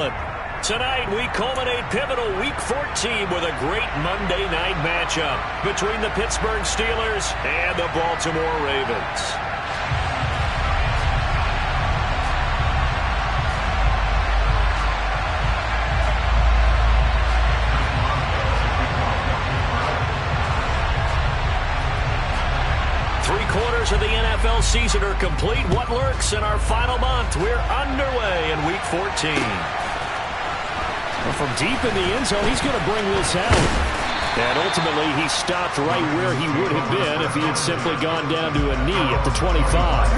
Tonight, we culminate pivotal Week 14 with a great Monday night matchup between the Pittsburgh Steelers and the Baltimore Ravens. Three-quarters of the NFL season are complete. What lurks in our final month? We're underway in Week 14. Well, from deep in the end zone, he's going to bring this out. And ultimately, he stopped right where he would have been if he had simply gone down to a knee at the 25.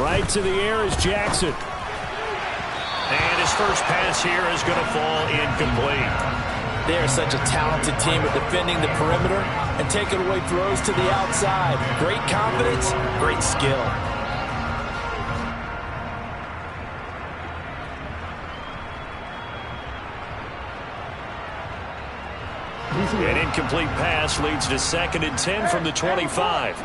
Right to the air is Jackson. And his first pass here is going to fall incomplete. They are such a talented team at defending the perimeter and taking away throws to the outside. Great confidence, great skill. An incomplete pass leads to 2nd and 10 from the 25.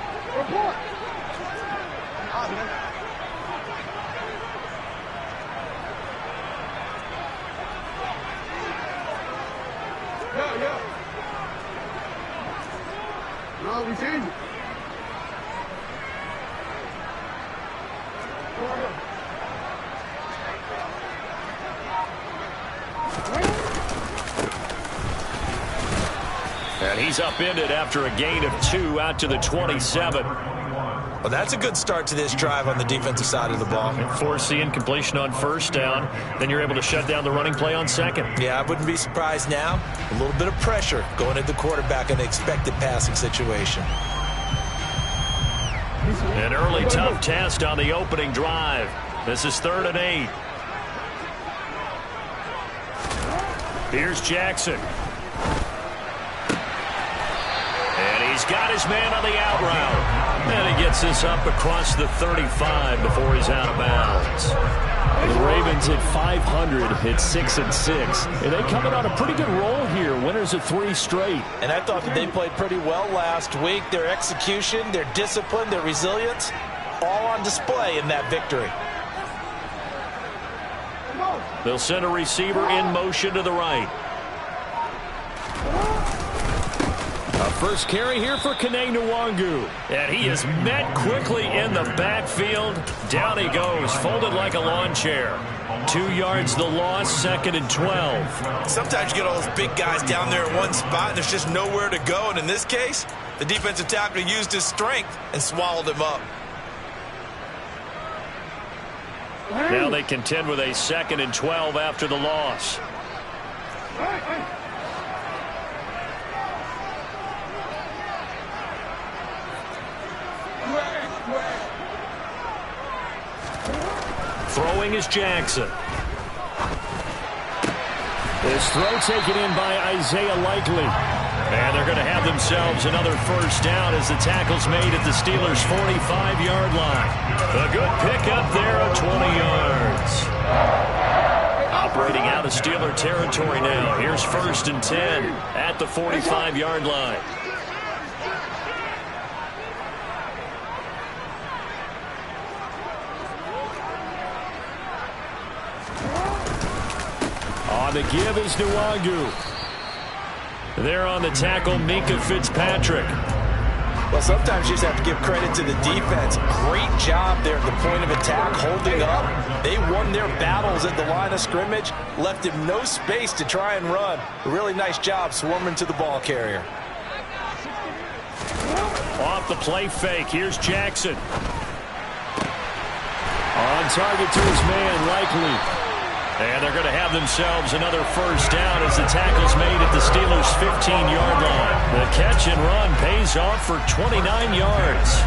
And he's upended after a gain of 2 out to the 27. Well, that's a good start to this drive on the defensive side of the ball. And force the incompletion on first down. Then you're able to shut down the running play on second. Yeah, I wouldn't be surprised now. A little bit of pressure going at the quarterback in an expected passing situation. An early tough test on the opening drive. This is 3rd and 8. Here's Jackson. And he's got his man on the out route. And he gets this up across the 35 before he's out of bounds. The Ravens hit 500 at 6-6. And they coming on a pretty good roll here. Winners of 3 straight. And I thought that they played pretty well last week. Their execution, their discipline, their resilience, all on display in that victory. They'll send a receiver in motion to the right. A first carry here for Kene Nwangu. And he is met quickly in the backfield. Down he goes, folded like a lawn chair. 2 yards the loss, 2nd and 12. Sometimes you get all those big guys down there in one spot, and there's just nowhere to go. And in this case, the defensive tackle used his strength and swallowed him up. Now they contend with a 2nd and 12 after the loss. Throwing is Jackson. This throw taken in by Isaiah Likely. And they're going to have themselves another first down as the tackle's made at the Steelers' 45-yard line. A good pickup there of 20 yards. Operating out of Steeler territory now. Here's 1st and 10 at the 45-yard line. On the give is Nwangu. There on the tackle, Minkah Fitzpatrick. Well, sometimes you just have to give credit to the defense. Great job there at the point of attack, holding up. They won their battles at the line of scrimmage, left him no space to try and run. A really nice job swarming to the ball carrier. Off the play fake, here's Jackson. On target to his man, Likely. And they're going to have themselves another first down as the tackle's made at the Steelers' 15-yard line. The catch and run pays off for 29 yards.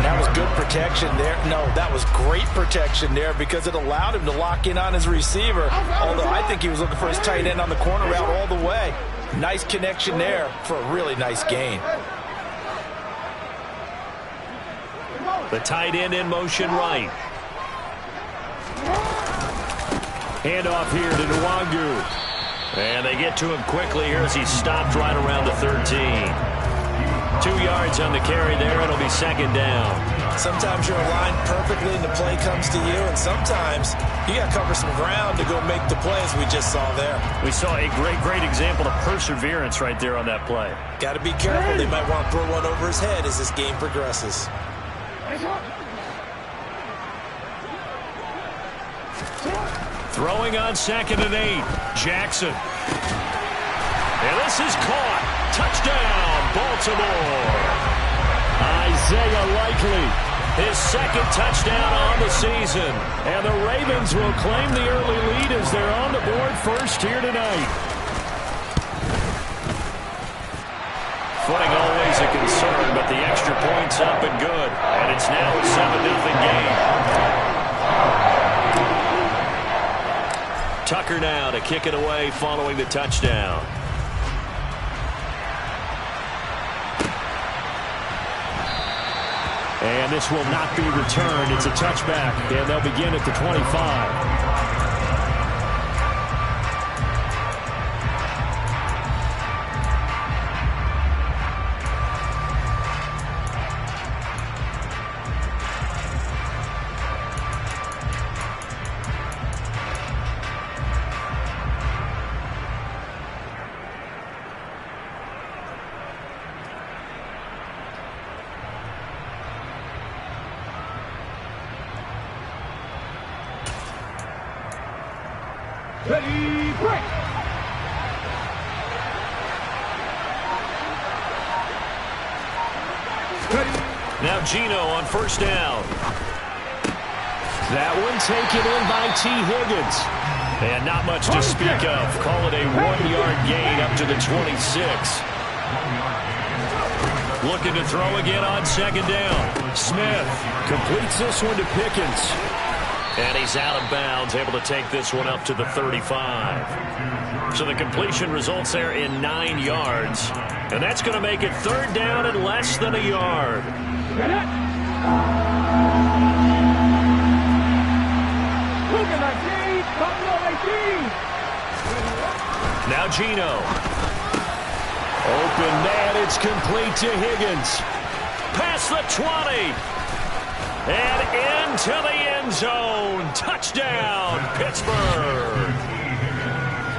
That was good protection there. No, that was great protection there because it allowed him to lock in on his receiver. Although I think he was looking for his tight end on the corner route all the way. Nice connection there for a really nice gain. The tight end in motion right. Handoff here to Nwangu. And they get to him quickly here as he stopped right around the 13. 2 yards on the carry there. It'll be second down. Sometimes you're aligned perfectly and the play comes to you, and sometimes you got to cover some ground to go make the play, as we just saw there. We saw a great example of perseverance right there on that play. Got to be careful. They might want to throw one over his head as this game progresses. Throwing on 2nd and 8. Jackson. And this is caught. Touchdown, Baltimore. Isaiah Likely, his 2nd touchdown on the season. And the Ravens will claim the early lead as they're on the board first here tonight. Footing always a concern, but the extra point's up and good. And it's now a 7-0 game. Tucker now to kick it away following the touchdown. And this will not be returned. It's a touchback, and they'll begin at the 25. Ready, break. Now Gino on first down. That one taken in by T. Higgins. And not much to speak of. Call it a 1-yard gain up to the 26. Looking to throw again on 2nd down. Smith completes this one to Pickens. And he's out of bounds, able to take this one up to the 35. So the completion results there in 9 yards. And that's going to make it 3rd down and less than a yard. Now Gino. Open man, it's complete to Higgins. Past the 20. And into the end zone. Touchdown, Pittsburgh.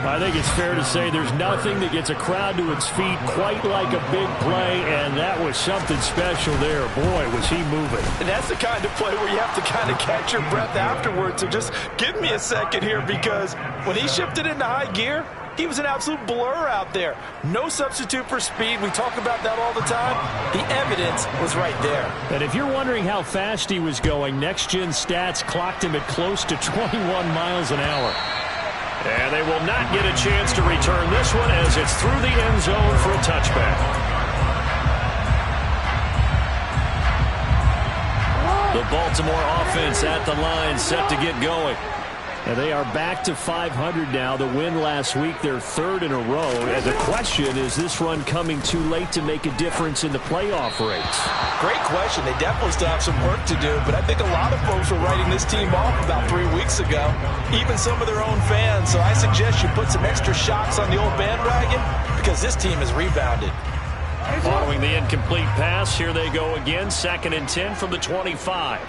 I think it's fair to say there's nothing that gets a crowd to its feet quite like a big play, and that was something special there. Boy, was he moving. And that's the kind of play where you have to kind of catch your breath afterwards. So just give me a second here, because when he shifted into high gear, he was an absolute blur out there. No substitute for speed. We talk about that all the time. The evidence was right there. And if you're wondering how fast he was going, next-gen stats clocked him at close to 21 miles an hour. And they will not get a chance to return this one as it's through the end zone for a touchback. The Baltimore offense at the line, set to get going. And they are back to 500 now. The win last week, their 3rd in a row. And the question, is this run coming too late to make a difference in the playoff race? Great question. They definitely still have some work to do, but I think a lot of folks were writing this team off about 3 weeks ago, even some of their own fans. So I suggest you put some extra shots on the old bandwagon, because this team has rebounded. Following the incomplete pass, here they go again. 2nd and 10 from the 25.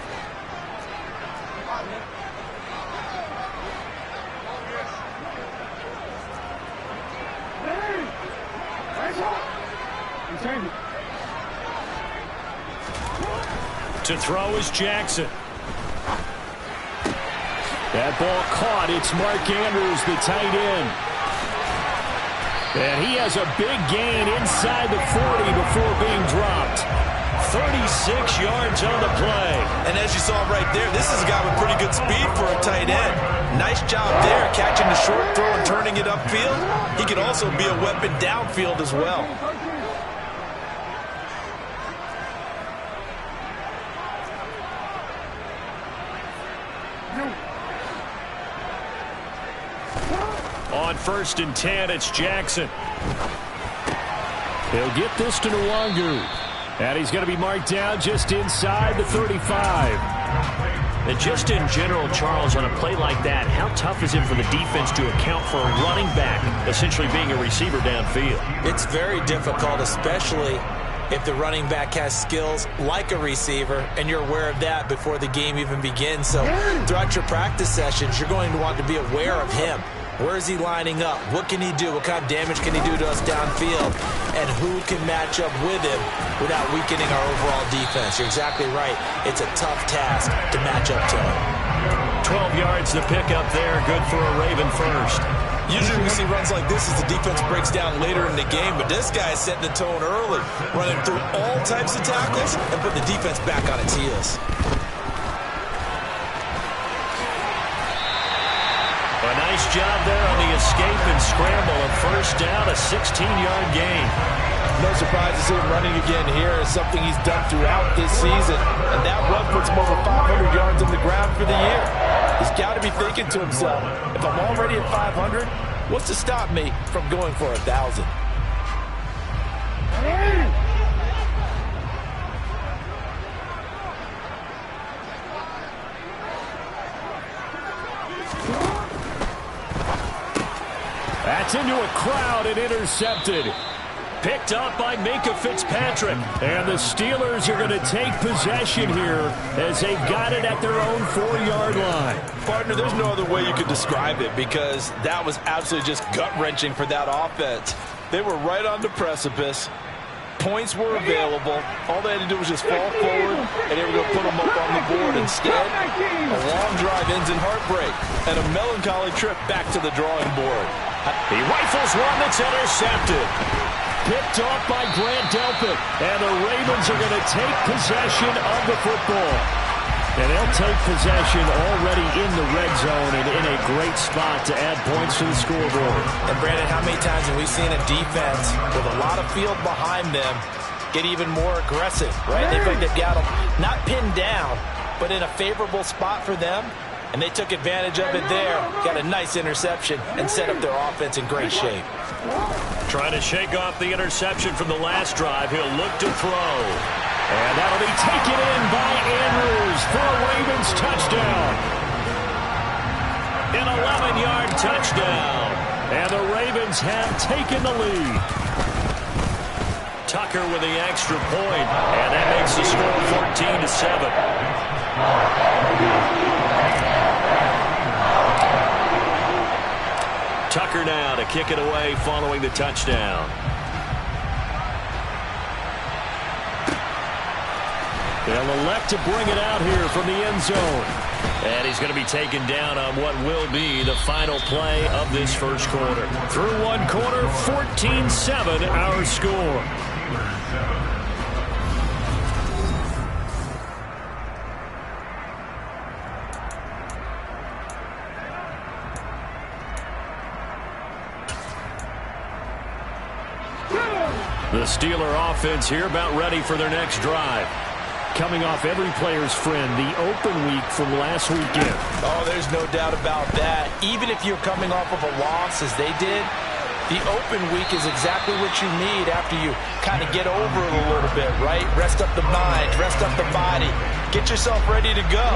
To throw is Jackson. That ball caught. It's Mark Andrews, the tight end. And he has a big gain inside the 40 before being dropped. 36 yards on the play. And as you saw right there, this is a guy with pretty good speed for a tight end. Nice job there, catching the short throw and turning it upfield. He can also be a weapon downfield as well. On 1st and 10, it's Jackson. He'll get this to Nwangu. And he's going to be marked down just inside the 35. And just in general, Charles, on a play like that, how tough is it for the defense to account for a running back essentially being a receiver downfield? It's very difficult, especially if the running back has skills like a receiver, and you're aware of that before the game even begins. So throughout your practice sessions, you're going to want to be aware of him. Where is he lining up? What can he do? What kind of damage can he do to us downfield? And who can match up with him without weakening our overall defense? You're exactly right. It's a tough task to match up to him. 12 yards to pick up there. Good for a Raven first. Usually we see runs like this as the defense breaks down later in the game, but this guy is setting the tone early, running through all types of tackles and putting the defense back on its heels. A nice job there on the escape and scramble. A first down, a 16-yard gain. No surprise to see him running again here. It's something he's done throughout this season. And that run puts him over 500 yards on the ground for the year. He's got to be thinking to himself, if I'm already at 500, what's to stop me from going for 1,000? That's into a crowd and intercepted. Picked up by Minka Fitzpatrick. And the Steelers are going to take possession here as they've got it at their own 4-yard line. Partner, there's no other way you could describe it because that was absolutely just gut-wrenching for that offense. They were right on the precipice. Points were available. All they had to do was just fall forward, and they were going to put them up on the board. Instead, a long drive ends in heartbreak and a melancholy trip back to the drawing board. He rifles one that's intercepted. Picked off by Grant Delpit, and the Ravens are going to take possession of the football. And they'll take possession already in the red zone and in a great spot to add points to the scoreboard. And Brandon, how many times have we seen a defense with a lot of field behind them get even more aggressive, right? They feel like they've got them not pinned down, but in a favorable spot for them. And they took advantage of it there, got a nice interception, and set up their offense in great shape. Trying to shake off the interception from the last drive. He'll look to throw. And that'll be taken in by Andrews for a Ravens touchdown. An 11-yard touchdown. And the Ravens have taken the lead. Tucker with the extra point, and that makes the score 14-7. Tucker now to kick it away following the touchdown. They'll elect to bring it out here from the end zone. And he's going to be taken down on what will be the final play of this first quarter. Through one quarter, 14-7 our score. The Steeler offense here about ready for their next drive. Coming off every player's friend, the open week from last weekend. Oh, there's no doubt about that. Even if you're coming off of a loss as they did, the open week is exactly what you need after you kind of get over it a little bit, right? Rest up the mind, rest up the body, get yourself ready to go.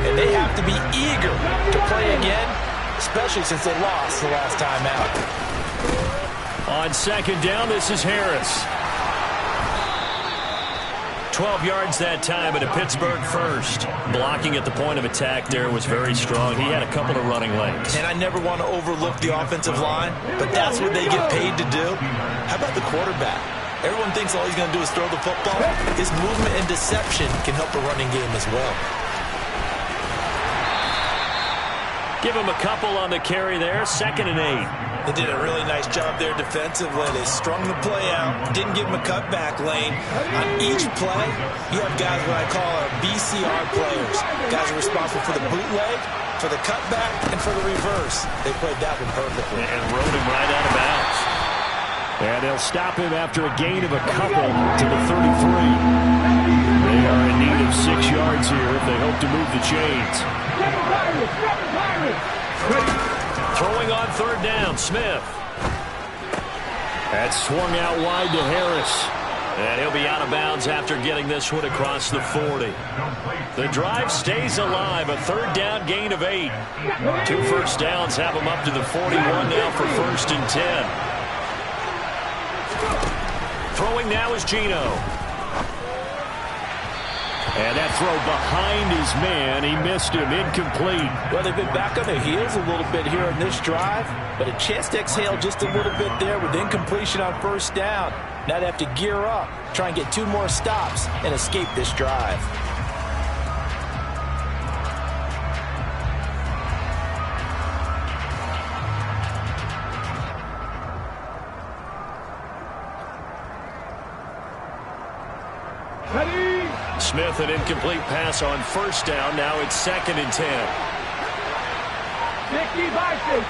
And they have to be eager to play again, especially since they lost the last time out. On second down, this is Harris. 12 yards that time and a Pittsburgh first. Blocking at the point of attack there was very strong. He had a couple of running lanes. And I never want to overlook the offensive line, but that's what they get paid to do. How about the quarterback? Everyone thinks all he's going to do is throw the football. His movement and deception can help a running game as well. Give him a couple on the carry there. 2nd and 8. They did a really nice job there defensively. They strung the play out, didn't give him a cutback lane. On each play, you have guys what I call our BCR players. Guys are responsible for the bootleg, for the cutback, and for the reverse. They played that one perfectly. And rode him right out of bounds. And they'll stop him after a gain of a couple to the 33. They are in need of 6 yards here if they hope to move the chains. Throwing on third down, Smith. That's swung out wide to Harris. And he'll be out of bounds after getting this one across the 40. The drive stays alive. A third down gain of 8. 2 first downs have him up to the 41 now for 1st and 10. Throwing now is Geno. And that throw behind his man. He missed him. Incomplete. Well, they've been back on their heels a little bit here on this drive, but a chance to exhale just a little bit there with incompletion on first down. Now they have to gear up, try and get 2 more stops, and escape this drive. Smith, an incomplete pass on first down. Now it's 2nd and 10. 50 Bison.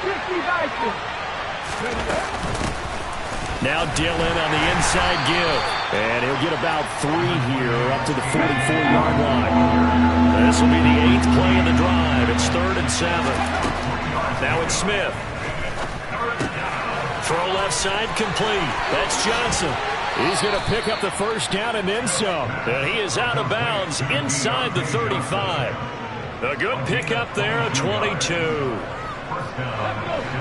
Now Dillon on the inside give. And he'll get about 3 here up to the 44-yard line. This will be the 8th play of the drive. It's 3rd and 7. Now it's Smith. Throw left side complete. That's Johnson. He's going to pick up the first down and then some. And he is out of bounds inside the 35. A good pickup there, a 22.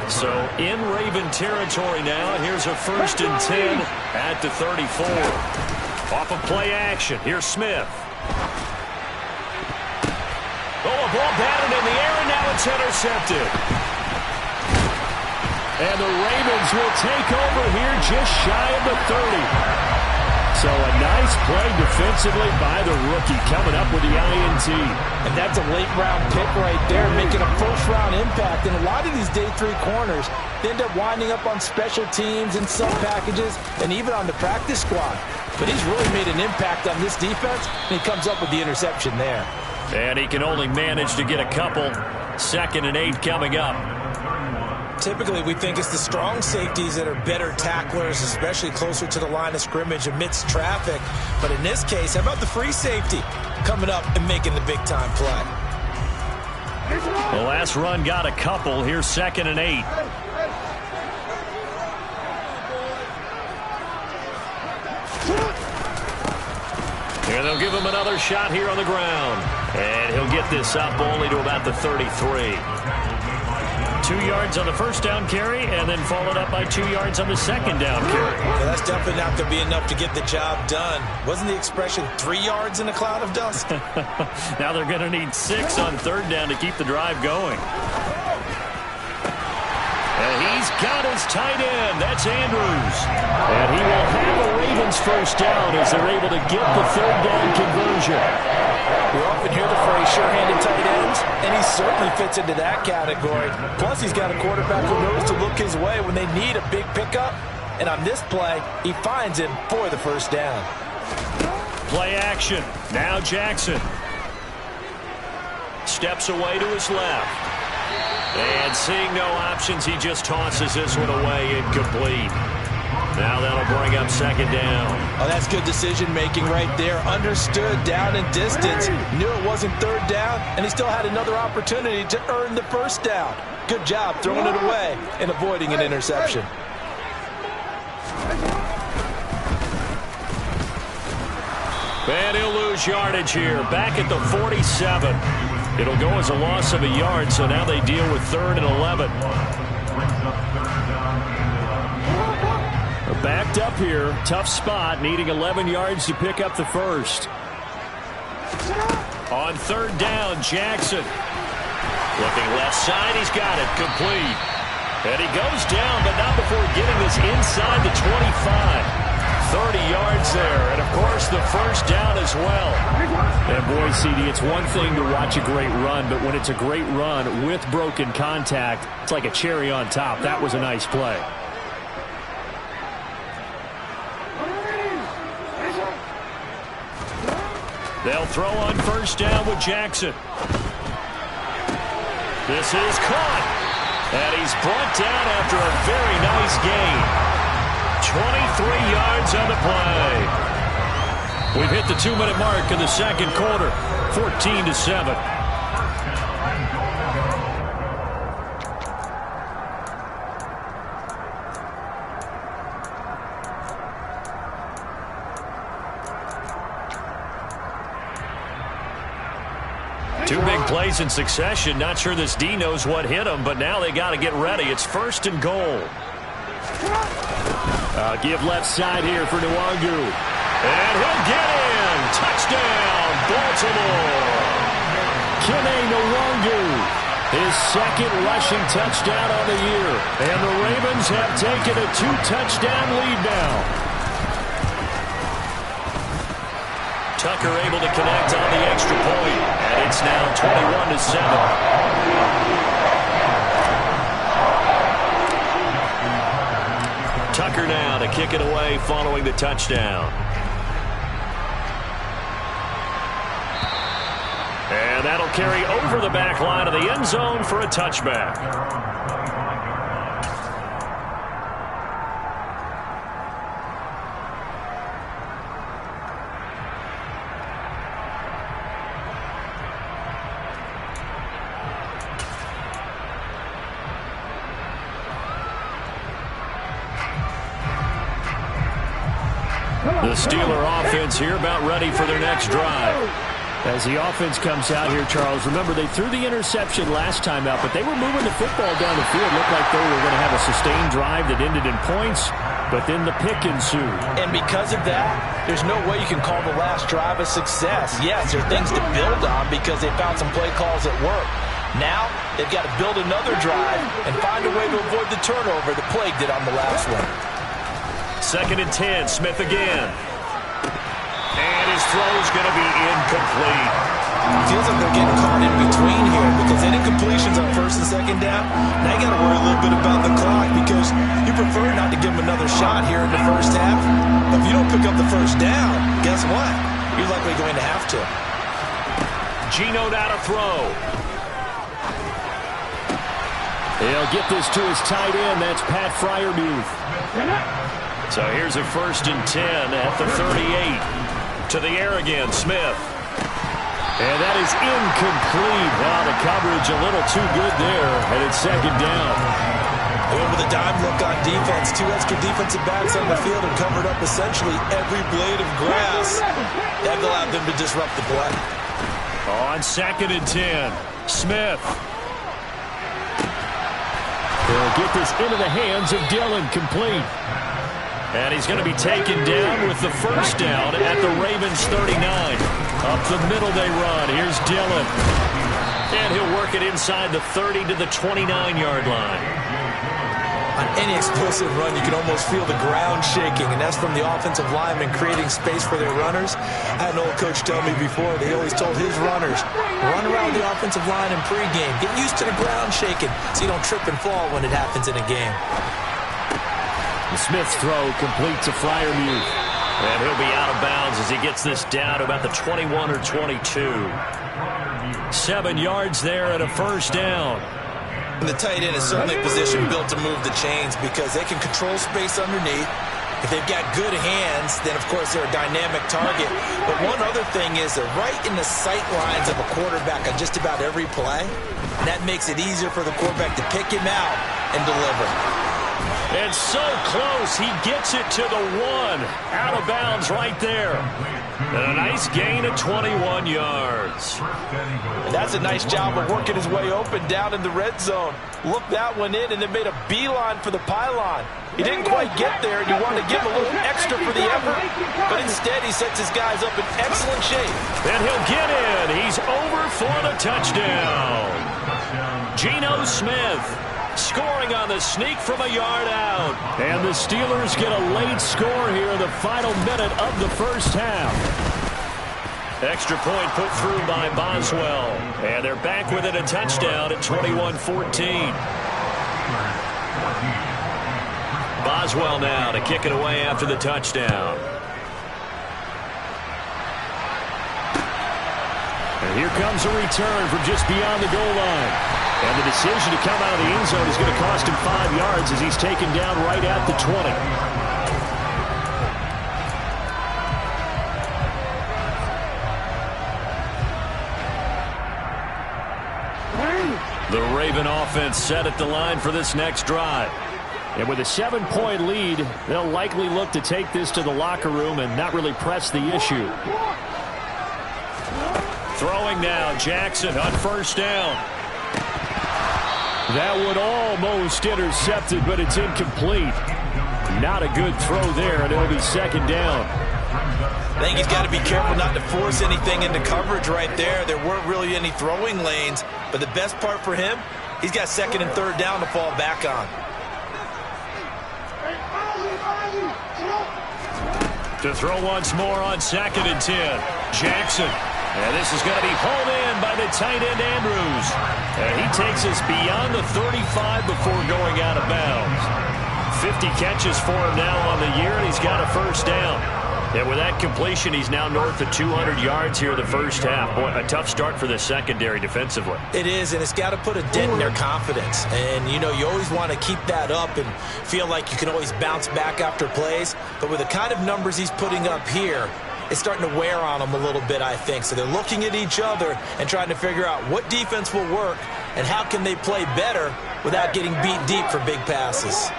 So in Raven territory now. Here's a 1st and 10 at the 34. Off of play action. Here's Smith. Oh, a ball batted in the air, and now it's intercepted. And the Ravens will take over here just shy of the 30. So a nice play defensively by the rookie coming up with the INT. And that's a late-round pick right there, making a first-round impact. And a lot of these day 3 corners, they end up winding up on special teams and sub packages and even on the practice squad. But he's really made an impact on this defense, and he comes up with the interception there. And he can only manage to get a couple. 2nd and 8 coming up. Typically, we think it's the strong safeties that are better tacklers, especially closer to the line of scrimmage amidst traffic. But in this case, how about the free safety coming up and making the big-time play? The last run got a couple. Here's 2nd and 8. And they'll give him another shot here on the ground. And he'll get this up only to about the 33. 2 yards on the first down carry, and then followed up by 2 yards on the second down carry. Yeah, that's definitely not going to be enough to get the job done. Wasn't the expression 3 yards in a cloud of dust? Now they're going to need 6 on 3rd down to keep the drive going. And he's got his tight end. That's Andrews. And he will have a Ravens first down as they're able to get the 3rd down conversion. We often hear the phrase sure-handed tight ends, and he certainly fits into that category. Plus, he's got a quarterback who knows to look his way when they need a big pickup. And on this play, he finds him for the first down. Play action. Now Jackson. Steps away to his left. And seeing no options, he just tosses this one away, incomplete. Now that'll bring up 2nd down. Oh, that's good decision-making right there. Understood down and distance. Knew it wasn't 3rd down, and he still had another opportunity to earn the first down. Good job throwing it away and avoiding an interception. And he'll lose yardage here. Back at the 47. It'll go as a loss of a yard, so now they deal with 3rd and 11. Backed up here. Tough spot, needing 11 yards to pick up the first. On 3rd down, Jackson. Looking left side, he's got it. Complete. And he goes down, but not before getting this inside the 25. 30 yards there, and of course the first down as well. And boy, CD, it's one thing to watch a great run, but when it's a great run with broken contact, it's like a cherry on top. That was a nice play. They'll throw on first down with Jackson. This is caught. And he's brought down after a very nice gain. 23 yards on the play. We've hit the 2-minute mark in the second quarter. 14-7. Two big plays in succession. Not sure this D knows what hit him, but now they got to get ready. It's 1st and goal. Give left side here for Nwangu. And he'll get in. Touchdown, Baltimore. Kene Nwangu, his second rushing touchdown on the year. And the Ravens have taken a 2-touchdown lead now. Tucker able to connect on the extra point. And it's now 21-7. Tucker now to kick it away following the touchdown. And that'll carry over the back line of the end zone for a touchback. The Steeler offense here about ready for their next drive. As the offense comes out here, Charles, remember they threw the interception last time out, but they were moving the football down the field. Looked like they were going to have a sustained drive that ended in points, but then the pick ensued. And because of that, there's no way you can call the last drive a success. Yes, there are things to build on because they found some play calls that work. Now, they've got to build another drive and find a way to avoid the turnover that plagued it on the last one. 2nd and 10, Smith again. And his throw's going to be incomplete. Feels like they're getting caught in between here because they did completions on 1st and 2nd down. Now you got to worry a little bit about the clock because you prefer not to give them another shot here in the first half. But if you don't pick up the first down, guess what? You're likely going to have to. Geno now to throw. He'll get this to his tight end. That's Pat Freiermuth. So here's a 1st and 10 at the 38. To the air again, Smith. And that is incomplete. Wow, the coverage a little too good there, and it's 2nd down. Over the dime look on defense. 2 extra defensive backs on the field and covered up essentially every blade of grass. That allowed them to disrupt the play. On 2nd and 10, Smith. They'll get this into the hands of Dillon, complete. And he's going to be taken down with the 1st down at the Ravens 39. Up the middle they run. Here's Dillon. And he'll work it inside the 30 to the 29-yard line. On any explosive run, you can almost feel the ground shaking, and that's from the offensive linemen creating space for their runners. I had an old coach tell me before, they always told his runners, run around the offensive line in pregame. Get used to the ground shaking so you don't trip and fall when it happens in a game. Smith's throw complete to Freiermuth. And he'll be out of bounds as he gets this down to about the 21 or 22. 7 yards there and a 1st down. And the tight end is certainly a position built to move the chains because they can control space underneath. If they've got good hands, then, of course, they're a dynamic target. But one other thing is they're right in the sight lines of a quarterback on just about every play. And that makes it easier for the quarterback to pick him out and deliver. And so close, he gets it to the 1. Out of bounds right there. And a nice gain of 21 yards. And that's a nice job of working his way open down in the red zone. Looked that one in and then made a beeline for the pylon. He didn't quite get there, and you wanted to give him a little extra for the effort. But instead, he sets his guys up in excellent shape. And he'll get in. He's over for the touchdown. Geno Smith scoring on the sneak from a yard out. And the Steelers get a late score here in the final minute of the first half. Extra point put through by Boswell. And they're back within a touchdown at 21-14. Boswell now to kick it away after the touchdown. And here comes a return from just beyond the goal line. And the decision to come out of the end zone is going to cost him 5 yards as he's taken down right at the 20. The Raven offense set at the line for this next drive. And with a 7-point lead, they'll likely look to take this to the locker room and not really press the issue. Throwing now, Jackson on 1st down. That one almost intercepted, but it's incomplete. Not a good throw there, and it'll be second down. I think he's got to be careful not to force anything into coverage right there. There weren't really any throwing lanes, but the best part for him, he's got second and third down to fall back on. To throw once more on 2nd and 10. Jackson. And this is going to be hauled in by the tight end, Andrews. And he takes us beyond the 35 before going out of bounds. 50 catches for him now on the year, and he's got a first down. And with that completion, he's now north of 200 yards here in the first half. Boy, a tough start for the secondary defensively. It is, and it's got to put a dent in their confidence. And, you know, you always want to keep that up and feel like you can always bounce back after plays. But with the kind of numbers he's putting up here, it's starting to wear on them a little bit, I think. So they're looking at each other and trying to figure out what defense will work and how can they play better without getting beat deep for big passes.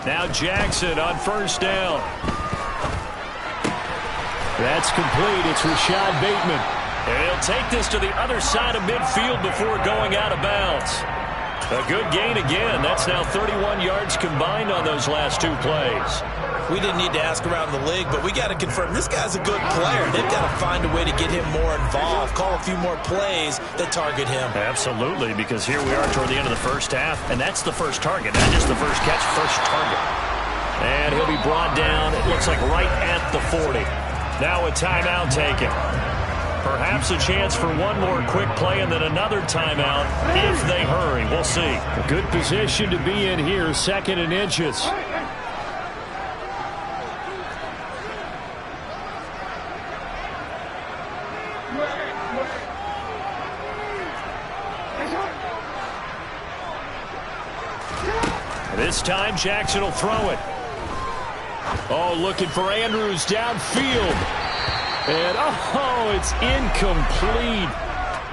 Now Jackson on first down. That's complete. It's Rashad Bateman. And he'll take this to the other side of midfield before going out of bounds. A good gain again. That's now 31 yards combined on those last two plays. We didn't need to ask around the league, but we got to confirm this guy's a good player. They've got to find a way to get him more involved, call a few more plays that target him. Absolutely, because here we are toward the end of the first half, and that's the first target, not just the first catch, first target. And he'll be brought down, it looks like right at the 40. Now a timeout taken. Perhaps a chance for one more quick play and then another timeout if they hurry. We'll see. A good position to be in here, 2nd and inches. This time Jackson will throw it. Oh, looking for Andrews downfield. And, oh, it's incomplete.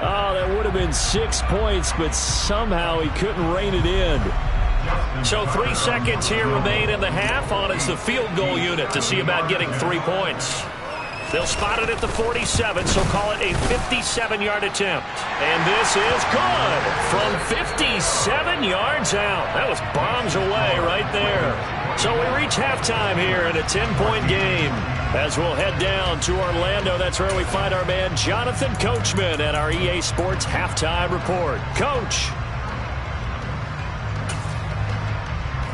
Oh, that would have been 6 points, but somehow he couldn't rein it in. So 3 seconds here remain in the half. On is the field goal unit to see about getting 3 points. They'll spot it at the 47, so call it a 57-yard attempt. And this is good from 57 yards out. That was bombs away right there. So we reach halftime here in a 10-point game. As we'll head down to Orlando, that's where we find our man Jonathan Coachman at our EA Sports Halftime Report. Coach.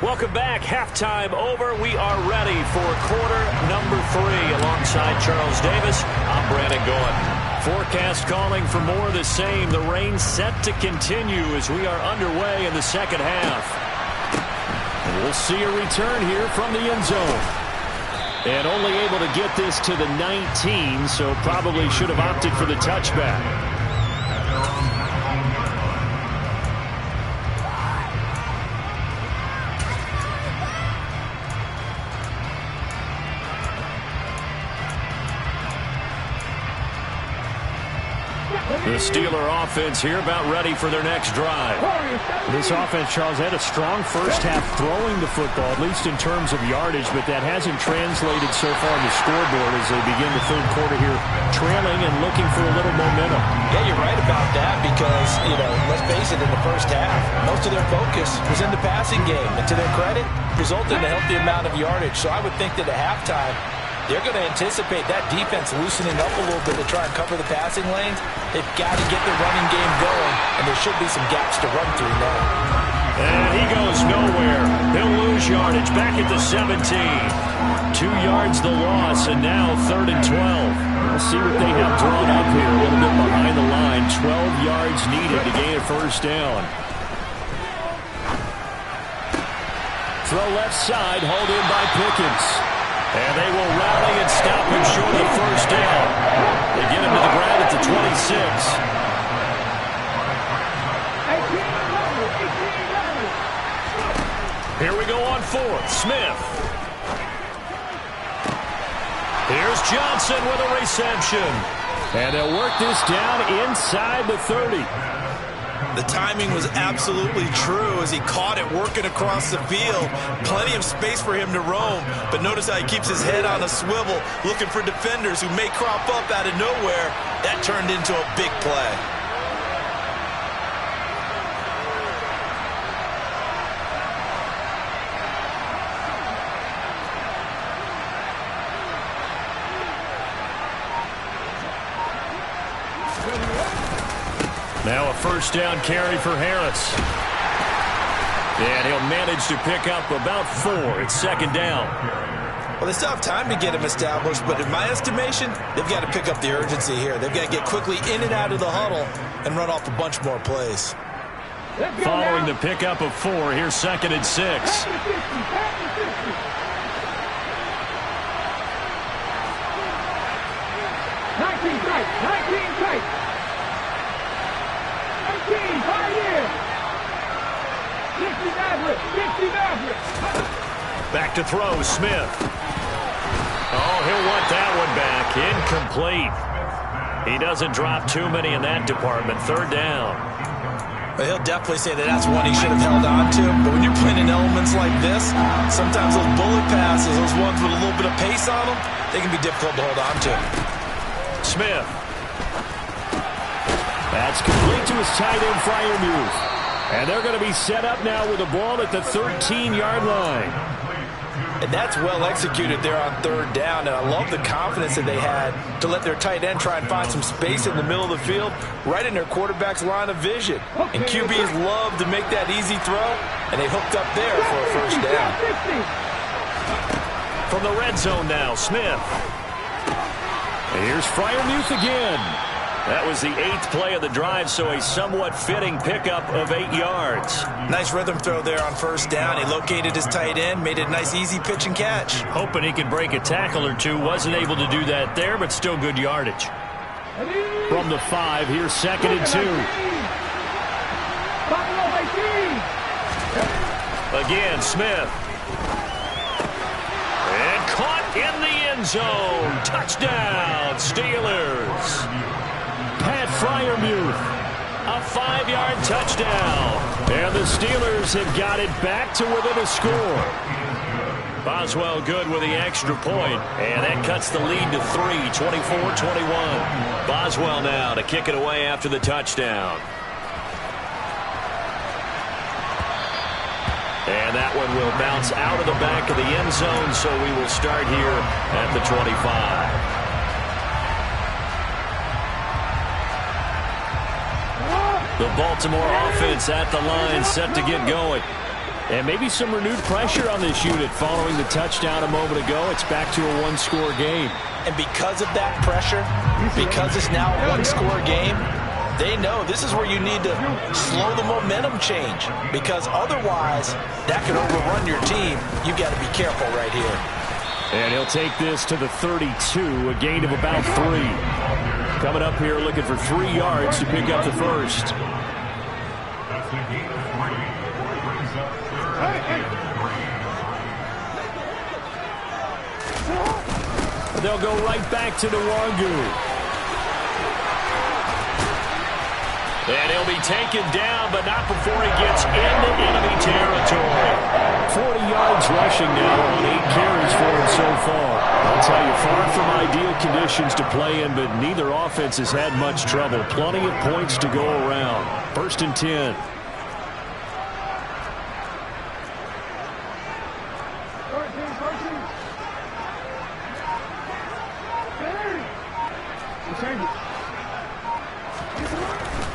Welcome back. Halftime over. We are ready for quarter number 3. Alongside Charles Davis, I'm Brandon Goen. Forecast calling for more of the same. The rain set to continue as we are underway in the second half. And we'll see a return here from the end zone. And only able to get this to the 19, so probably should have opted for the touchback. The Steeler offense here about ready for their next drive. This offense, Charles, had a strong first half throwing the football, at least in terms of yardage, but that hasn't translated so far on the scoreboard as they begin the third quarter here, trailing and looking for a little momentum. Yeah, you're right about that because, you know, let's face it, in the first half, most of their focus was in the passing game. And to their credit, resulted in a healthy amount of yardage. So I would think that at halftime, they're going to anticipate that defense loosening up a little bit to try and cover the passing lanes. They've got to get the running game going, and there should be some gaps to run through now. And he goes nowhere. He'll lose yardage back at the 17. 2 yards the loss, and now 3rd and 12. We'll see what they have drawn up here. A little bit behind the line. 12 yards needed to gain a first down. Throw left side, hauled in by Pickens. And they will rally and stop him short of first down. They get him to the ground at the 26. Here we go on 4th. Smith. Here's Johnson with a reception. And they'll work this down inside the 30. The timing was absolutely true as he caught it working across the field. Plenty of space for him to roam, but notice how he keeps his head on a swivel, looking for defenders who may crop up out of nowhere. That turned into a big play. Now a first down carry for Harris. And he'll manage to pick up about 4. It's second down. Well, they still have time to get him established, but in my estimation, they've got to pick up the urgency here. They've got to get quickly in and out of the huddle and run off a bunch more plays. Following the pickup of 4, here's second and 6. Back to throw, Smith. Oh, he'll want that one back. Incomplete. He doesn't drop too many in that department. Third down. Well, he'll definitely say that that's one he should have held on to. But when you're playing in elements like this, sometimes those bullet passes, those ones with a little bit of pace on them, they can be difficult to hold on to. Smith. That's complete to his tight end, Freiermuth. And they're going to be set up now with the ball at the 13-yard line. And that's well executed there on third down. And I love the confidence that they had to let their tight end try and find some space in the middle of the field, right in their quarterback's line of vision. And QBs love to make that easy throw, and they hooked up there for a first down. From the red zone now, Smith. And here's Freiermuth again. That was the 8th play of the drive, so a somewhat fitting pickup of 8 yards. Nice rhythm throw there on first down. He located his tight end, made it a nice easy pitch and catch. Hoping he could break a tackle or two. Wasn't able to do that there, but still good yardage. From the 5, here's second and 2. Again, Smith. And caught in the end zone. Touchdown, Steelers. Pat Freiermuth, a 5-yard touchdown. And the Steelers have got it back to within a score. Boswell good with the extra point, and that cuts the lead to 3, 24-21. Boswell now to kick it away after the touchdown. And that one will bounce out of the back of the end zone, so we will start here at the 25. The Baltimore offense at the line, set to get going. And maybe some renewed pressure on this unit following the touchdown a moment ago. It's back to a one-score game. And because of that pressure, because it's now a one-score game, they know this is where you need to slow the momentum change. Because otherwise, that could overrun your team. You've got to be careful right here. And he'll take this to the 32, a gain of about 3. Coming up here looking for 3 yards to pick up the first. They'll go right back to Nwangu. And he'll be taken down, but not before he gets into enemy territory. 40 yards rushing now on 8 carries for him so far. I'll tell you, far from ideal conditions to play in, but neither offense has had much trouble. Plenty of points to go around. First and 10.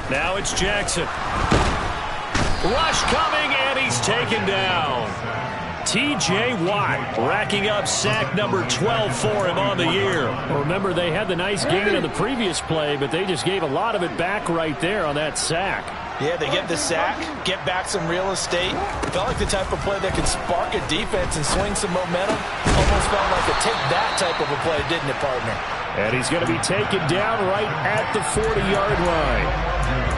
Now it's Jackson. Rush coming, and he's taken down. T.J. Watt racking up sack number 12 for him on the year. Remember, they had the nice gain on the previous play, but they just gave a lot of it back right there on that sack. Yeah, they get the sack, get back some real estate. Felt like the type of play that could spark a defense and swing some momentum. Almost felt like a take-that type of a play, didn't it, partner? And he's going to be taken down right at the 40-yard line.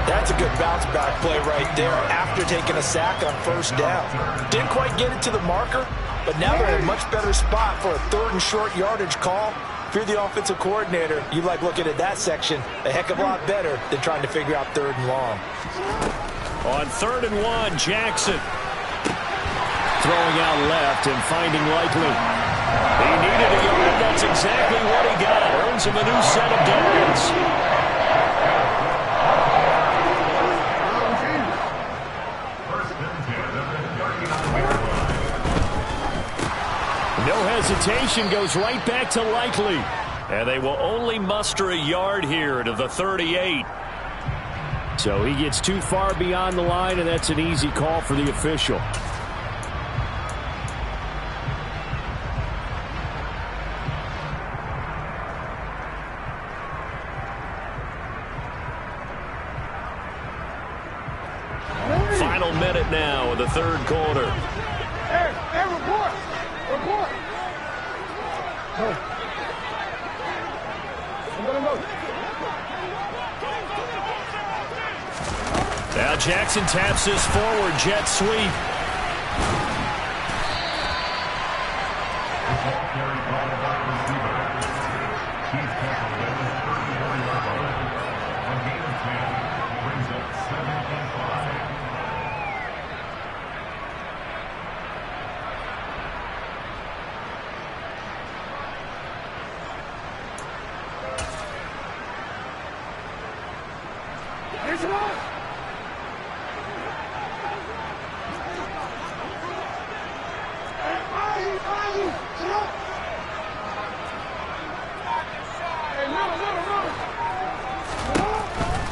That's a good bounce-back play right there after taking a sack on first down. Didn't quite get it to the marker, but now they're in a much better spot for a 3rd and short yardage call. If you're the offensive coordinator, you like looking at that section a heck of a lot better than trying to figure out 3rd and long. On 3rd and 1, Jackson. Throwing out left and finding Likely. He needed a yard. That's exactly what he got. Earns him a new set of downs. No hesitation, goes right back to Likely. And they will only muster a yard here to the 38. So he gets too far beyond the line, and that's an easy call for the official. Final minute now of the 3rd quarter. Hey, report! Report! Now Jackson taps this forward, jet sweep.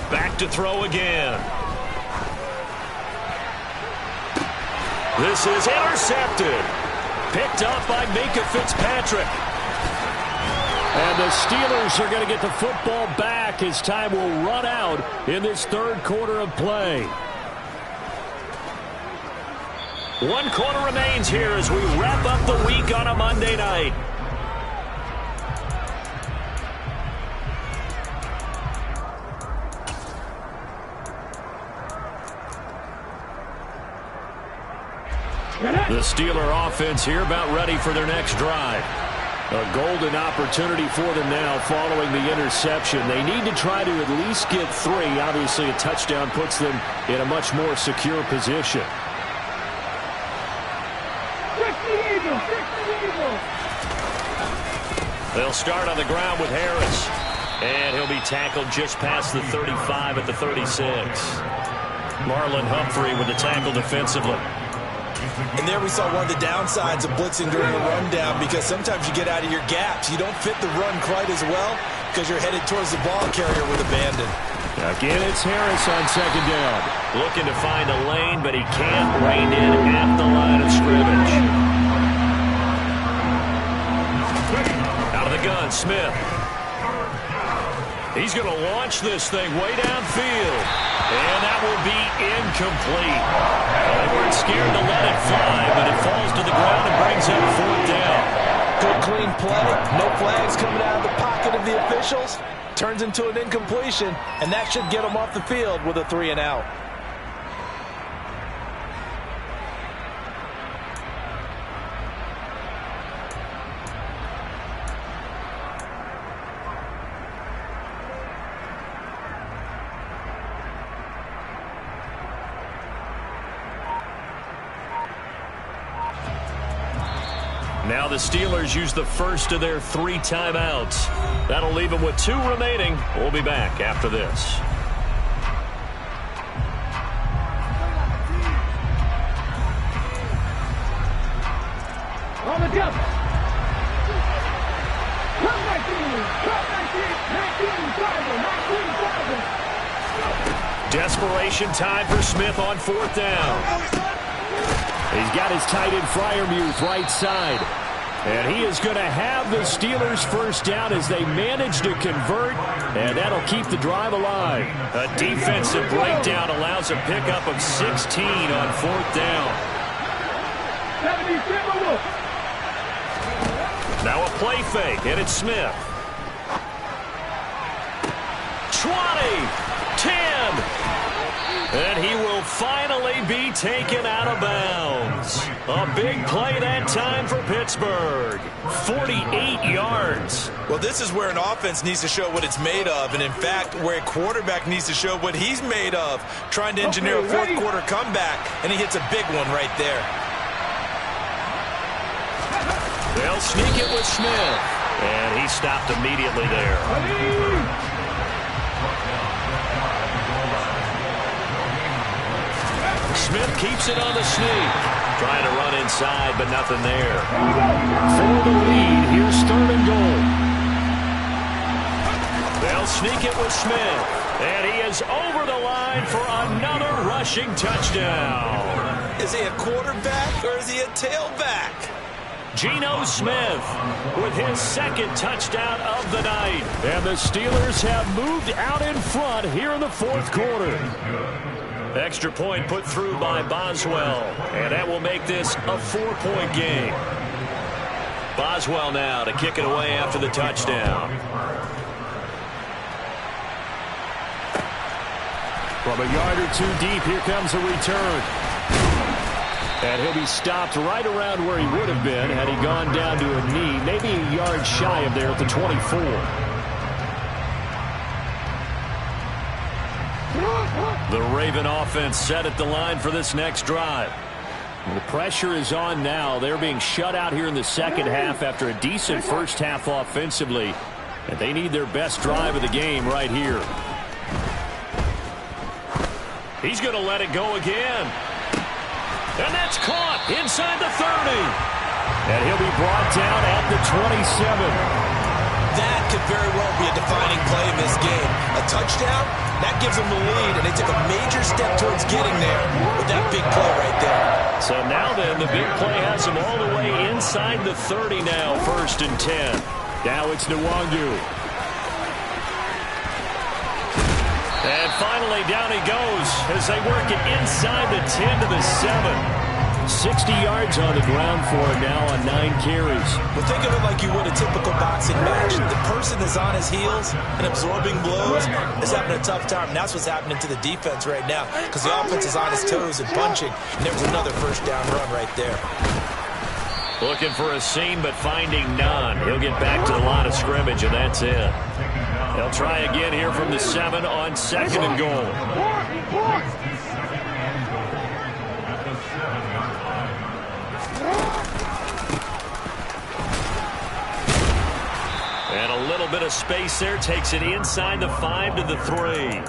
Back to throw again. This is intercepted. Picked up by Minka Fitzpatrick. And the Steelers are going to get the football back as time will run out in this 3rd quarter of play. 1 quarter remains here as we wrap up the week on a Monday night. The Steeler offense here about ready for their next drive. A golden opportunity for them now following the interception. They need to try to at least get 3. Obviously, a touchdown puts them in a much more secure position. They'll start on the ground with Harris. And he'll be tackled just past the 35 at the 36. Marlon Humphrey with the tackle defensively. And there we saw one of the downsides of blitzing during a rundown, because sometimes you get out of your gaps. You don't fit the run quite as well because you're headed towards the ball carrier with abandon. Again, it's Harris on 2nd down. Looking to find a lane, but he can't rein in at the line of scrimmage. Out of the gun, Smith. He's going to launch this thing way downfield. And that will be incomplete. They weren't scared to let it fly, but it falls to the ground and brings up 4th down. Good clean play. No flags coming out of the pocket of the officials. Turns into an incompletion, and that should get them off the field with a 3 and out. Now the Steelers use the first of their 3 timeouts. That'll leave them with 2 remaining. We'll be back after this. On the jump. Desperation time for Smith on 4th down. He's got his tight end Freiermuth right side. And he is going to have the Steelers first down as they manage to convert. And that'll keep the drive alive. A defensive breakdown allows a pickup of 16 on 4th down. Now a play fake, and it's Smith. 20, 10. And he will finally be taken out of bounds. A big play that time for Pittsburgh. 48 yards. Well, this is where an offense needs to show what it's made of. And, in fact, where a quarterback needs to show what he's made of. Trying to engineer a fourth-quarter comeback, and he hits a big one right there. They'll sneak it with Smith. And he stopped immediately there. Smith keeps it on the sneak. Trying to run inside, but nothing there. For the lead, here's 3rd and goal. They'll sneak it with Smith. And he is over the line for another rushing touchdown. Is he a quarterback or is he a tailback? Geno Smith with his 2nd touchdown of the night. And the Steelers have moved out in front here in the 4th quarter. Extra point put through by Boswell. And that will make this a 4-point game. Boswell now to kick it away after the touchdown. From a yard or 2 deep, here comes a return. And he'll be stopped right around where he would have been had he gone down to a knee, maybe a yard shy of there at the 24. The Raven offense set at the line for this next drive. The pressure is on now. They're being shut out here in the second half after a decent first half offensively. And they need their best drive of the game right here. He's going to let it go again. And that's caught inside the 30. And he'll be brought down at the 27. That could very well be a defining play in this game. A touchdown, that gives them the lead, and they took a major step towards getting there with that big play right there. So now then, the big play has them all the way inside the 30 now, 1st and 10. Now it's Nwangu. And finally, down he goes as they work it inside the 10 to the 7. 60 yards on the ground for him now on 9 carries. Well, think of it like you would a typical boxing match. The person is on his heels and absorbing blows is having a tough time. And that's what's happening to the defense right now because the offense is on his toes and punching. And there was another 1st down run right there. Looking for a seam, but finding none. He'll get back to the line of scrimmage, and that's it. They'll try again here from the 7 on 2nd and goal. And a little bit of space there takes it inside the 5 to the 3.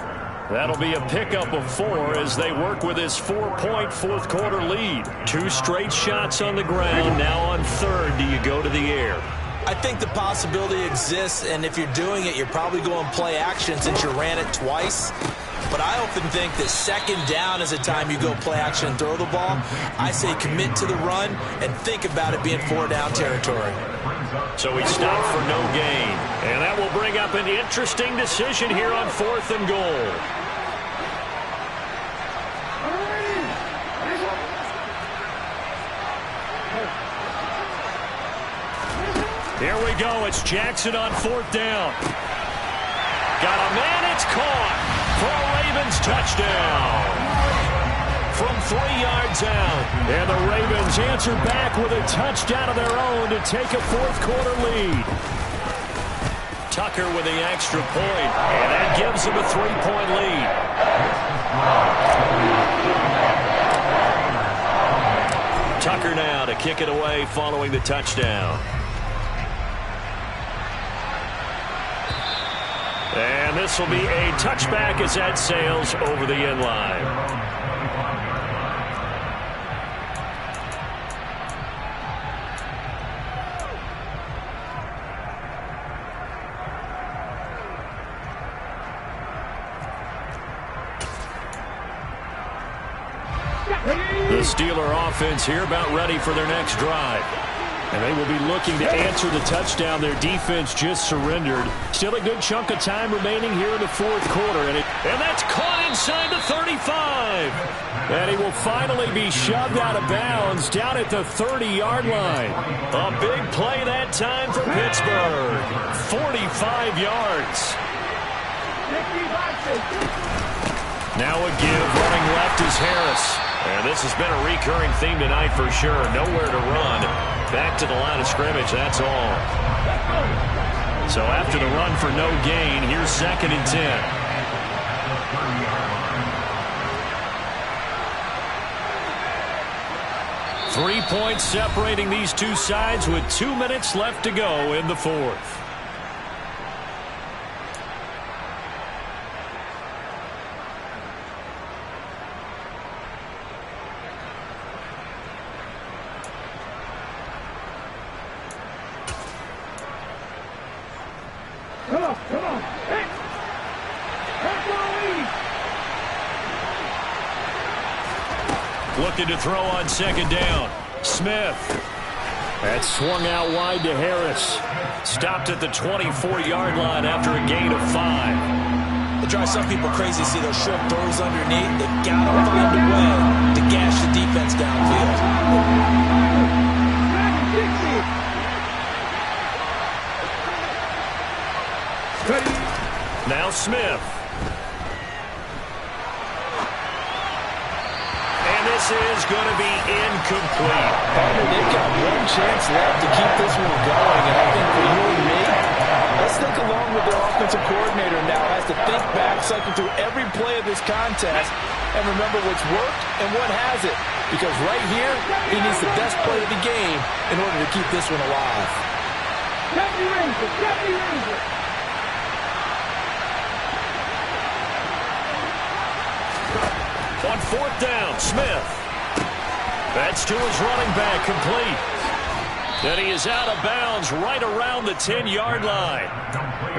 That'll be a pickup of 4 as they work with his 4-point 4th quarter lead. 2 straight shots on the ground. Now on 3rd, do you go to the air? I think the possibility exists, and if you're doing it, you're probably going play action since you ran it twice. But I often think that 2nd down is a time you go play action and throw the ball. I say commit to the run and think about it being 4-down territory. So he stopped for no gain. And that will bring up an interesting decision here on 4th and goal. Here we go. It's Jackson on 4th down. Got a man. It's caught for a Ravens touchdown. From 3 yards out. And the Ravens answer back with a touchdown of their own to take a 4th quarter lead. Tucker with the extra point. And that gives them a 3-point lead. Tucker now to kick it away following the touchdown. And this will be a touchback as that sails over the end line. The Steeler offense here about ready for their next drive. And they will be looking to answer the touchdown their defense just surrendered. Still a good chunk of time remaining here in the 4th quarter. And that's caught inside the 35. And he will finally be shoved out of bounds down at the 30-yard line. A big play that time for Pittsburgh. 45 yards. Now a give. Running left is Harris. And this has been a recurring theme tonight for sure. Nowhere to run. Back to the line of scrimmage, that's all. So after the run for no gain, here's 2nd and 10. Three points separating these two sides with 2 minutes left to go in the 4th. Come on. Hey. Looking to throw on 2nd down. Smith. That swung out wide to Harris. Stopped at the 24-yard line after a gain of 5. It drives some people crazy to see those short throws underneath. They got to find a way to gash the defense downfield. Now Smith. And this is going to be incomplete. They've got one chance left to keep this one going, and I think for you and me, let's think along with their offensive coordinator now has to think back, cycle through every play of this contest, and remember what's worked and what hasn't. Because right here, he needs the best play of the game in order to keep this one alive. On 4th down, Smith. That's to his running back, complete. And he is out of bounds right around the 10-yard line.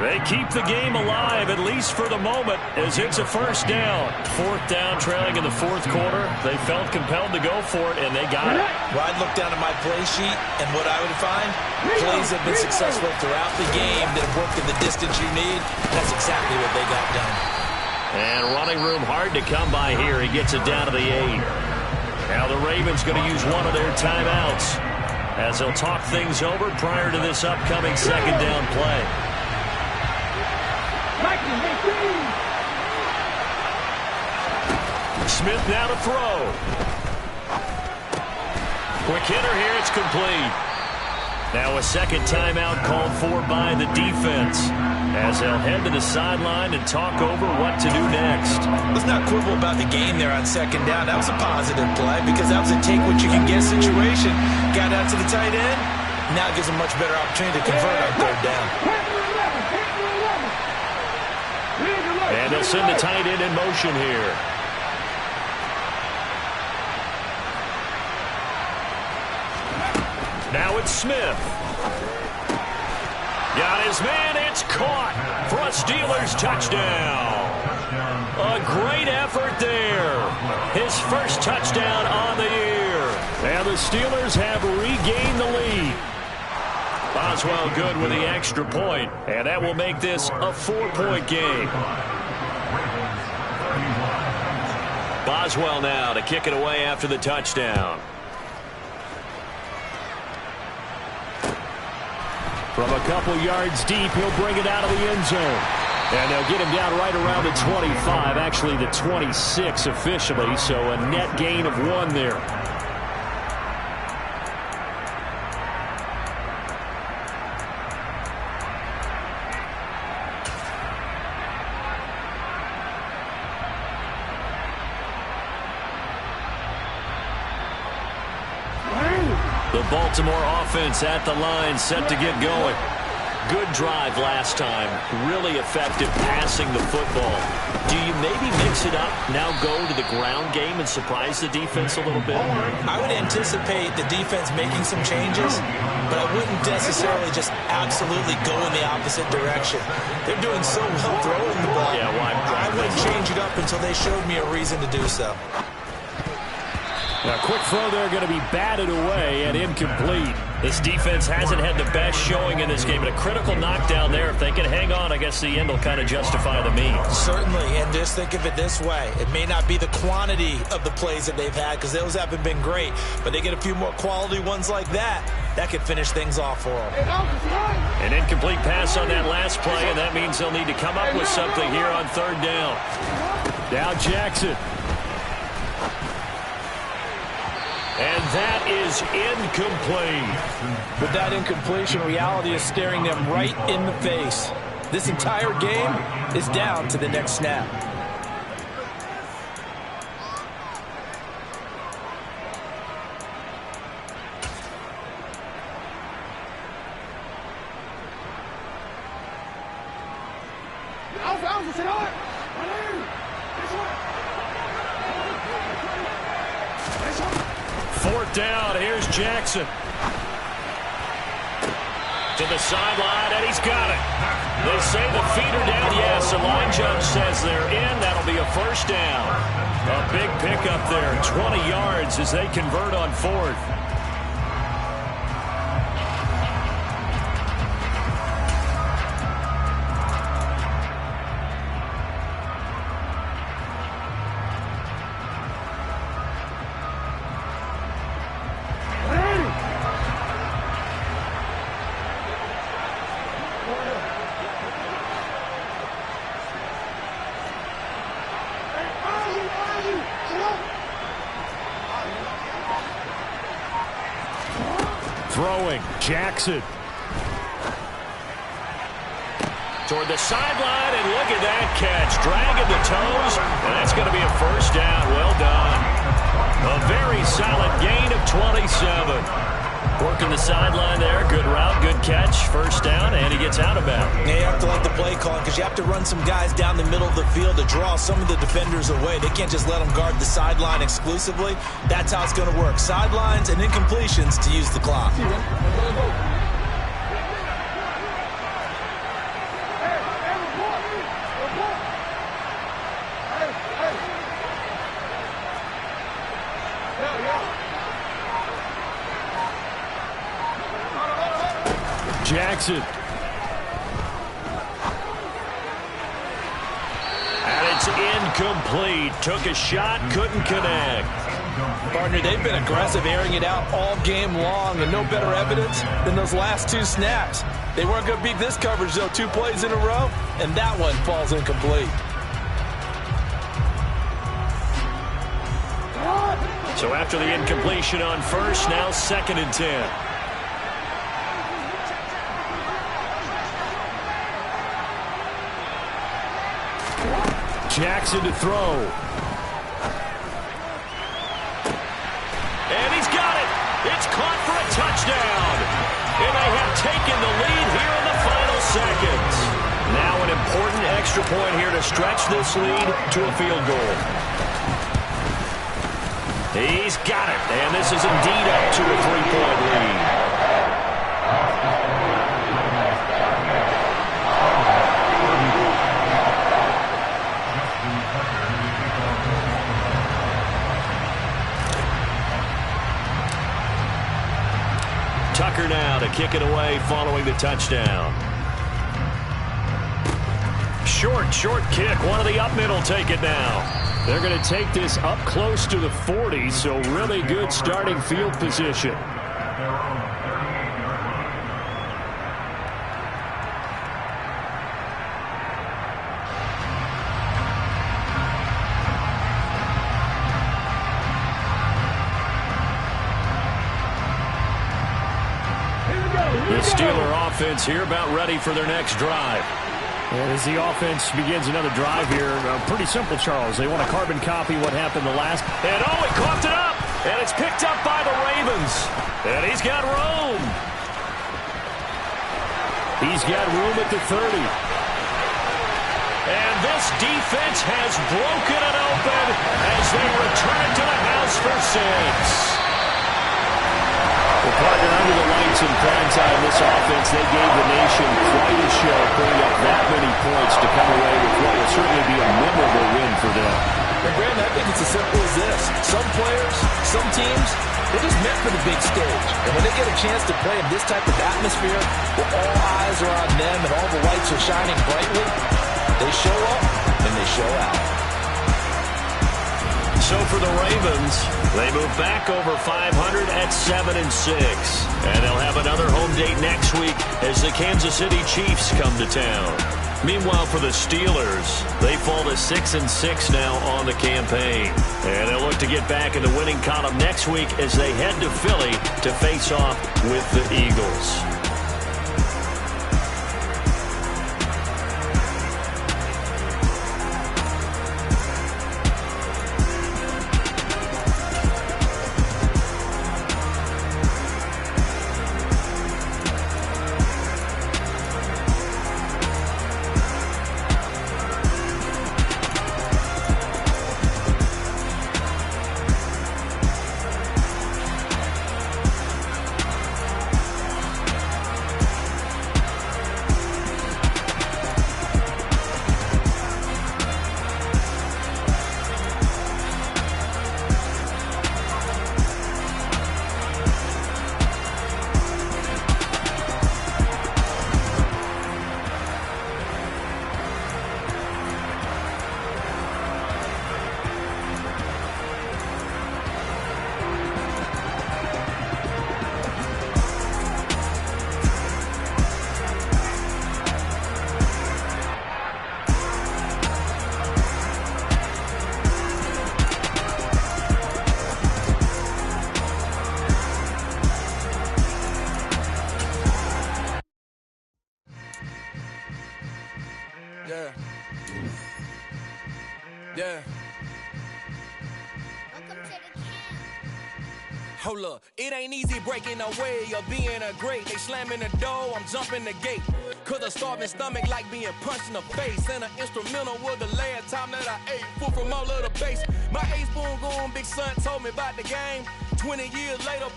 They keep the game alive, at least for the moment, as it's a 1st down. 4th down, trailing in the 4th quarter. They felt compelled to go for it, and they got it. Well, I'd look down at my play sheet, and what I would find, plays have been successful throughout the game that have worked in the distance you need. That's exactly what they got done. And running room hard to come by here. He gets it down to the 8. Now the Ravens going to use one of their timeouts as they'll talk things over prior to this upcoming 2nd down play. Smith now to throw. Quick hitter here. It's complete. Now a 2nd timeout called for by the defense as they'll head to the sideline and talk over what to do next. Let's not quibble about the game there on 2nd down. That was a positive play because that was a take-what-you-can-get situation. Got out to the tight end. Now gives a much better opportunity to convert on 3rd down. And they'll send the tight end in motion here. Now it's Smith. Got his man. It's caught for a Steelers touchdown. A great effort there. His 1st touchdown on the year. And the Steelers have regained the lead. Boswell good with the extra point, and that will make this a 4-point game. Boswell now to kick it away after the touchdown. From a couple yards deep, he'll bring it out of the end zone. And they'll get him down right around the 25, actually the 26 officially, so a net gain of 1 there. The Baltimore offense at the line, set to get going. Good drive last time. Really effective passing the football. Do you maybe mix it up, now go to the ground game and surprise the defense a little bit? I would anticipate the defense making some changes, but I wouldn't necessarily just absolutely go in the opposite direction. They're doing so well throwing the ball. Yeah, well, I wouldn't change it up until they showed me a reason to do so. A quick throw there going to be batted away and incomplete. This defense hasn't had the best showing in this game, but a critical knockdown there. If they can hang on, I guess the end will kind of justify the means. Certainly, and just think of it this way. It may not be the quantity of the plays that they've had because those haven't been great, but they get a few more quality ones like that. That could finish things off for them. An incomplete pass on that last play, and that means they'll need to come up with something here on 3rd down. Now Jackson. And that is incomplete. With that incompletion, reality is staring them right in the face. This entire game is down to the next snap. Fourth down, here's Jackson. To the sideline, and he's got it. They say the feet are down. Yes, the line judge says they're in. That'll be a first down. A big pickup there, 20 yards as they convert on fourth. Throwing, Jackson. Toward the sideline, and look at that catch. Dragging the toes, and that's going to be a first down. Well done. A very solid gain of 27. Working the sideline there. Good route, good catch. First down, and he gets out of bounds. Yeah, you have to let the play call because you have to run some guys down the middle of the field to draw some of the defenders away. They can't just let them guard the sideline exclusively. That's how it's going to work. Sidelines and incompletions to use the clock. Jackson. And it's incomplete. Took a shot, couldn't connect. Partner, they've been aggressive, airing it out all game long, and no better evidence than those last two snaps. They weren't going to beat this coverage, though, 2 plays in a row, and that one falls incomplete. So after the incompletion on first, now 2nd and 10. Jackson to throw. And he's got it. It's caught for a touchdown. And they have taken the lead here in the final seconds. Now an important extra point here to stretch this lead to a field goal. He's got it. And this is indeed up to a 3-point lead. Tucker now to kick it away following the touchdown. Short kick. One of the up middle take it now. They're going to take this up close to the 40, so really good starting field position. The Steeler offense here about ready for their next drive. And as the offense begins another drive here, pretty simple, Charles. They want to carbon copy what happened the last. And oh, he coughed it up. And it's picked up by the Ravens. And he's got room. He's got room at the 30. And this defense has broken it open as they return it to the house for 6. Well, partner, under the lights in prime time, this offense, they gave the nation quite a show, putting up that many points to come away with what will certainly be a memorable win for them. And Brandon, I think it's as simple as this. Some players, some teams, they're just meant for the big stage. And when they get a chance to play in this type of atmosphere, where all eyes are on them and all the lights are shining brightly, they show up and they show out. So for the Ravens, they move back over 500 at 7-6. And they'll have another home date next week as the Kansas City Chiefs come to town. Meanwhile, for the Steelers, they fall to 6-6 now on the campaign. And they'll look to get back in the winning column next week as they head to Philly to face off with the Eagles. Yeah. Welcome to the camp. Hold up, it ain't easy breaking away or being a great. They slamming the door, I'm jumping the gate. Cause a starving stomach like being punched in the face. And an instrumental was the last time that I ate food from all of the base. My A-spoon going big son told me about the game. 20 years later,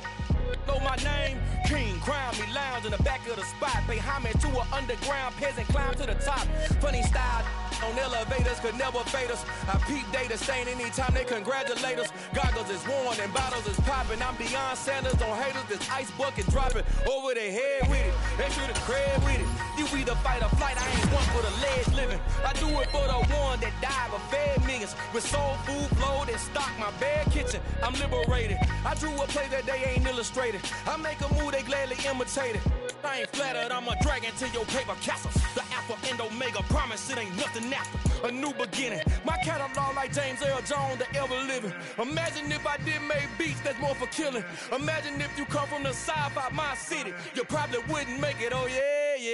know my name. King, crown me, lounge in the back of the spot. Pay homage to an underground peasant, climb to the top. Funny style on elevators could never fade us. I peep data stain anytime they congratulate us. Goggles is worn and bottles is popping. I'm beyond Sanders on haters. This ice bucket dropping over their head with it. They should have cred with it. You either fight or flight. I ain't one for the ledge living. I do it for the one that died but fed millions. With soul food flowed and stocked my bare kitchen. I'm liberated. I drew a play that they ain't illustrated. I make a move they gladly imitate it. I ain't flattered, I'm a dragon to your paper castle. The Alpha and Omega promise it ain't nothing after. A new beginning. My catalog like James Earl Jones, the ever living. Imagine if I did make beats that's more for killing. Imagine if you come from the South out my city. You probably wouldn't make it, oh yeah.